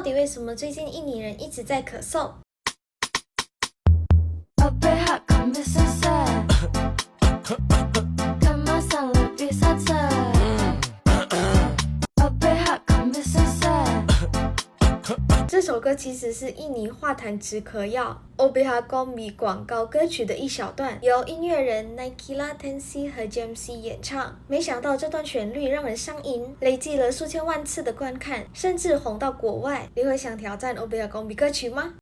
到底为什么最近印尼人一直在咳嗽？这首歌其实是印尼化痰止咳药 Obat Kombi 广告歌曲的一小段，由音乐人 Nakila Tensi 和 JMC 演唱。没想到这段旋律让人上瘾，累计了数千万次的观看，甚至红到国外。你会想挑战 Obat Kombi 歌曲吗？